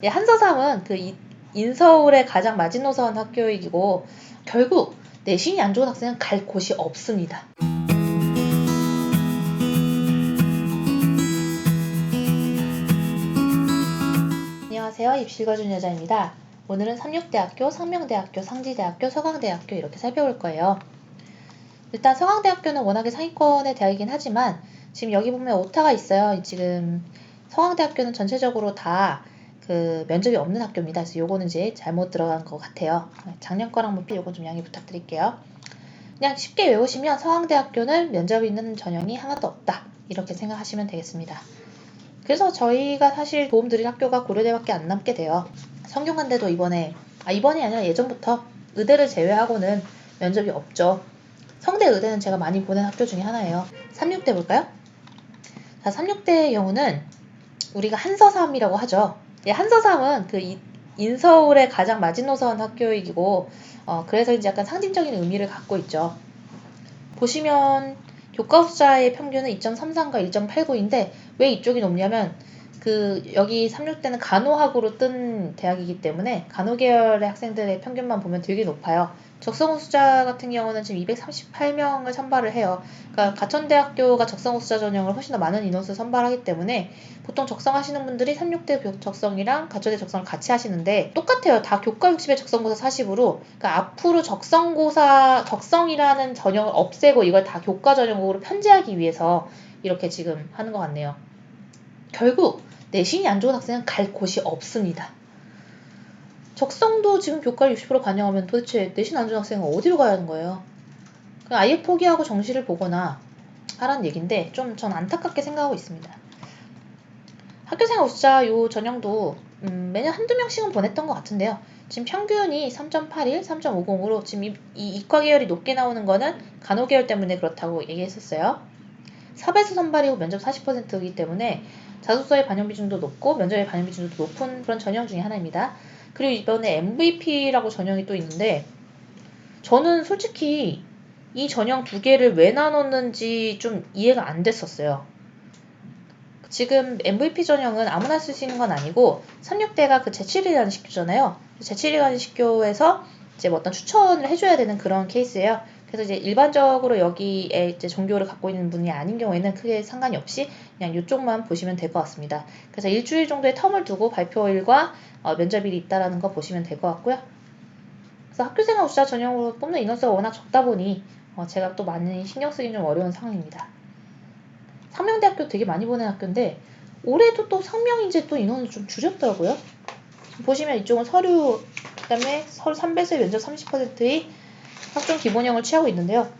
네, 한서삼은 인서울의 가장 마지노선 학교이고 결국 내신이 안 좋은 학생은 갈 곳이 없습니다. 안녕하세요. 입시 읽어준 여자입니다. 오늘은 삼육대학교, 상명대학교, 상지대학교, 서강대학교 이렇게 살펴볼 거예요. 일단 서강대학교는 워낙에 상위권의 대학이긴 하지만 지금 여기 보면 오타가 있어요. 지금 서강대학교는 전체적으로 다 면접이 없는 학교입니다. 그래서 요거는 이제 잘못 들어간 것 같아요. 작년 거랑 뭐 요거 좀 양해 부탁드릴게요. 그냥 쉽게 외우시면 서강대학교는 면접이 있는 전형이 하나도 없다. 이렇게 생각하시면 되겠습니다. 그래서 저희가 사실 도움드릴 학교가 고려대밖에 안 남게 돼요. 성균관대도 이번이 아니라 예전부터 의대를 제외하고는 면접이 없죠. 성대 의대는 제가 많이 보낸 학교 중에 하나예요. 삼육대 볼까요? 자, 삼육대의 경우는 우리가 한서삼이라고 하죠. 한서삼은 인서울의 가장 마지노선 학교이고 그래서 이제 약간 상징적인 의미를 갖고 있죠. 보시면 교과 숫자의 평균은 2.33과 1.89인데 왜 이쪽이 높냐면 여기 삼육대는 간호학으로 뜬 대학이기 때문에 간호계열의 학생들의 평균만 보면 되게 높아요. 적성후 숫자 같은 경우는 지금 238명을 선발을 해요. 그러니까 가천대학교가 적성후 숫자 전형을 훨씬 더 많은 인원수 선발하기 때문에 보통 적성하시는 분들이 삼육대 적성이랑 가천대 적성을 같이 하시는데 똑같아요. 다 교과 60에 적성고사 40으로 그러니까 앞으로 적성이라는 전형을 없애고 이걸 다 교과 전형으로 편제하기 위해서 이렇게 지금 하는 것 같네요. 결국 내신이 안 좋은 학생은 갈 곳이 없습니다. 적성도 지금 교과를 60% 반영하면 도대체 내신 안 좋은 학생은 어디로 가야 하는 거예요? 그냥 아예 포기하고 정시를 보거나 하라는 얘기인데 좀 전 안타깝게 생각하고 있습니다. 학교생활 우수자 요 전형도 매년 한두 명씩은 보냈던 것 같은데요. 지금 평균이 3.81, 3.50으로 지금 이 이과 계열이 높게 나오는 거는 간호 계열 때문에 그렇다고 얘기했었어요. 사배수 선발이고 면접 40%이기 때문에 자소서의 반영 비중도 높고 면접의 반영 비중도 높은 그런 전형 중에 하나입니다. 그리고 이번에 MVP라고 전형이 또 있는데 저는 솔직히 이 전형 두 개를 왜 나눴는지 좀 이해가 안 됐었어요. 지금 MVP 전형은 아무나 쓸 수 있는 건 아니고 삼육대가 제7이라는 식교잖아요. 제7이라는 식교에서 이제 뭐 어떤 추천을 해줘야 되는 그런 케이스예요. 그래서 이제 일반적으로 여기에 이제 종교를 갖고 있는 분이 아닌 경우에는 크게 상관이 없이 그냥 이쪽만 보시면 될 것 같습니다. 그래서 일주일 정도의 텀을 두고 발표일과 면접일이 있다라는 거 보시면 될 것 같고요. 그래서 학교생활 우수자 전형으로 뽑는 인원수가 워낙 적다 보니 제가 또 많이 신경 쓰긴 좀 어려운 상황입니다. 상명대학교 되게 많이 보낸 학교인데 올해도 또 상명인제 또 인원을 좀 줄였더라고요. 보시면 이쪽은 서류 그다음에 서류 3배수의 면접 30%의 학종 기본형을 취하고 있는데요.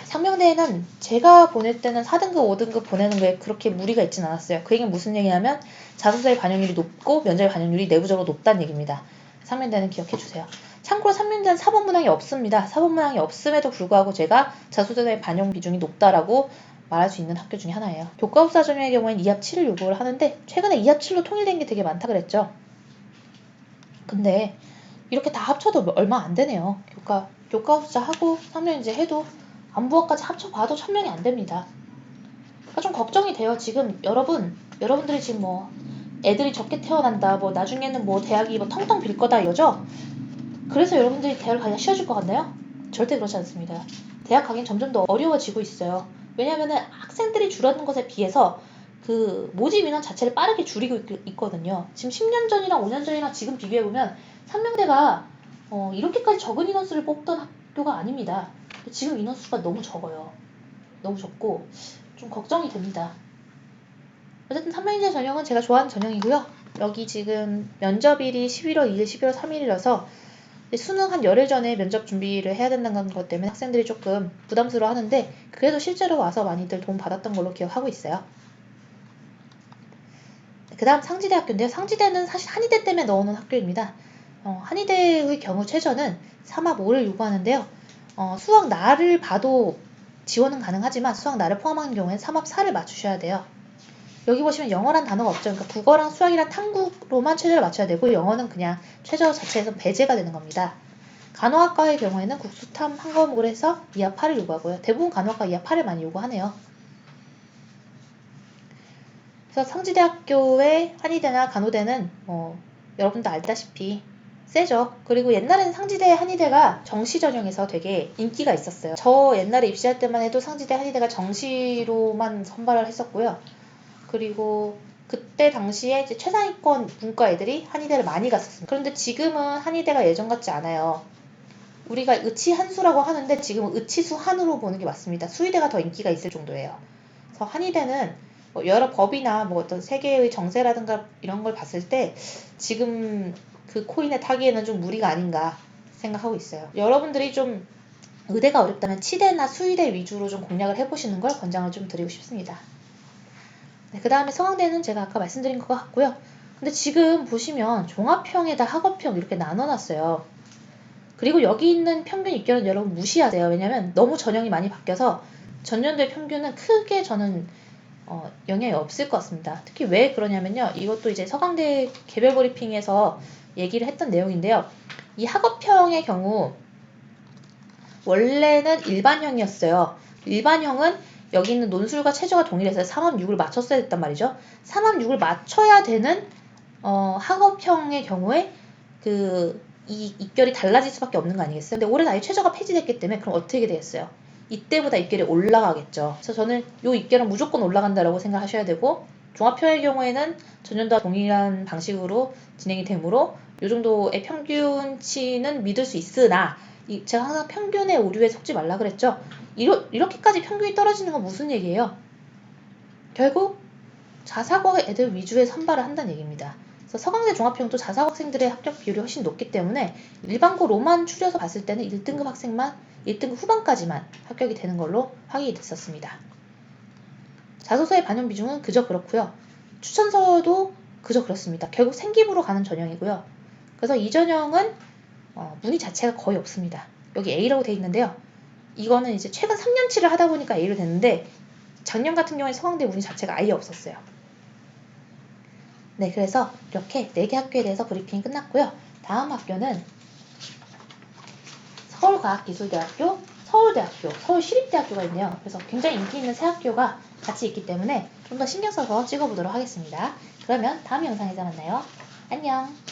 상명대에는 제가 보낼 때는 4등급, 5등급 보내는 거에 그렇게 무리가 있진 않았어요. 그 얘기는 무슨 얘기냐면 자소서의 반영률이 높고 면접의 반영률이 내부적으로 높다는 얘기입니다. 상명대는 기억해 주세요. 참고로 상명대는 사본문항이 없습니다. 사본문항이 없음에도 불구하고 제가 자소서의 반영 비중이 높다라고 말할 수 있는 학교 중에 하나예요. 교과후사 전형의 경우에는 2합 7을 요구를 하는데 최근에 2합 7로 통일된 게 되게 많다 그랬죠. 근데 이렇게 다 합쳐도 얼마 안 되네요. 교과후사 하고 상명인제 해도 안부학까지 합쳐봐도 1000명이 안 됩니다. 그러니까 좀 걱정이 돼요. 지금 여러분들이 지금 뭐 애들이 적게 태어난다, 뭐 나중에는 뭐 대학이 뭐 텅텅 빌 거다 이거죠? 그래서 여러분들이 대학을 가기가 쉬워질 것 같나요? 절대 그렇지 않습니다. 대학 가긴 점점 더 어려워지고 있어요. 왜냐면은 학생들이 줄어든 것에 비해서 모집 인원 자체를 빠르게 줄이고 있거든요. 지금 10년 전이랑 5년 전이랑 지금 비교해보면 상명대가 이렇게까지 적은 인원수를 뽑던 학교가 아닙니다. 지금 인원수가 너무 적어요. 너무 적고 좀 걱정이 됩니다. 어쨌든 삼명인제 전형은 제가 좋아하는 전형이고요. 여기 지금 면접일이 11월 2일, 11월 3일이라서 수능 한 열흘 전에 면접 준비를 해야 된다는 것 때문에 학생들이 조금 부담스러워 하는데 그래도 실제로 와서 많이들 도움 받았던 걸로 기억하고 있어요. 그 다음 상지대학교인데요. 상지대는 사실 한의대 때문에 넣어놓은 학교입니다. 한의대의 경우 최저는 3합 5를 요구하는데요. 수학 나를 봐도 지원은 가능하지만 수학 나를 포함하는 경우에는 3합 4를 맞추셔야 돼요. 여기 보시면 영어란 단어가 없죠. 그러니까 국어랑 수학이랑 탐구로만 최저를 맞춰야 되고 영어는 그냥 최저 자체에서 배제가 되는 겁니다. 간호학과의 경우에는 국수탐 한 과목을 해서 2합 8을 요구하고요. 대부분 간호학과 2합 8을 많이 요구하네요. 그래서 상지대학교의 한의대나 간호대는 여러분도 알다시피 세죠. 그리고 옛날에는 상지대, 한의대가 정시 전형에서 되게 인기가 있었어요. 저 옛날에 입시할 때만 해도 상지대, 한의대가 정시로만 선발을 했었고요. 그리고 그때 당시에 이제 최상위권 문과 애들이 한의대를 많이 갔었습니다. 그런데 지금은 한의대가 예전 같지 않아요. 우리가 의치한수라고 하는데 지금은 의치수한으로 보는 게 맞습니다. 수의대가 더 인기가 있을 정도예요. 그래서 한의대는 뭐 여러 법이나 뭐 어떤 세계의 정세라든가 이런 걸 봤을 때 지금 그 코인에 타기에는 좀 무리가 아닌가 생각하고 있어요. 여러분들이 좀 의대가 어렵다면 치대나 수의대 위주로 좀 공략을 해보시는 걸 권장을 좀 드리고 싶습니다. 네, 그 다음에 서강대는 제가 아까 말씀드린 것 같고요. 근데 지금 보시면 종합형에다 학업형 이렇게 나눠놨어요. 그리고 여기 있는 평균 입결은 여러분 무시하세요. 왜냐면 너무 전형이 많이 바뀌어서 전년도의 평균은 크게 저는 영향이 없을 것 같습니다. 특히 왜 그러냐면요. 이것도 이제 서강대 개별 브리핑에서 얘기를 했던 내용인데요. 이 학업형의 경우 원래는 일반형이었어요. 일반형은 여기 있는 논술과 최저가 동일해서 3합 6을 맞췄어야 됐단 말이죠. 3합 6을 맞춰야 되는 학업형의 경우에 이 입결이 달라질 수밖에 없는 거 아니겠어요? 근데 올해는 아예 최저가 폐지됐기 때문에 그럼 어떻게 되겠어요? 이때보다 입결이 올라가겠죠. 그래서 저는 이 입결은 무조건 올라간다라고 생각하셔야 되고 종합형의 경우에는 전년도와 동일한 방식으로 진행이 되므로 이 정도의 평균치는 믿을 수 있으나 제가 항상 평균의 오류에 속지 말라 그랬죠. 이렇게까지 평균이 떨어지는 건 무슨 얘기예요? 결국 자사고 애들 위주의 선발을 한다는 얘기입니다. 그래서 서강대 종합형도 자사고 학생들의 합격 비율이 훨씬 높기 때문에 일반고로만 추려서 봤을 때는 1등급 학생만 1등급 후반까지만 합격이 되는 걸로 확인이 됐었습니다. 자소서의 반영 비중은 그저 그렇고요. 추천서도 그저 그렇습니다. 결국 생기부로 가는 전형이고요. 그래서 이 전형은 문의 자체가 거의 없습니다. 여기 A라고 돼 있는데요. 이거는 이제 최근 3년치를 하다 보니까 A로 됐는데 작년 같은 경우에 서강대 문의 자체가 아예 없었어요. 네, 그래서 이렇게 4개 학교에 대해서 브리핑이 끝났고요. 다음 학교는 서울과학기술대학교, 서울대학교, 서울시립대학교가 있네요. 그래서 굉장히 인기 있는 세 학교가 같이 있기 때문에 좀 더 신경 써서 찍어보도록 하겠습니다. 그러면 다음 영상에서 만나요. 안녕!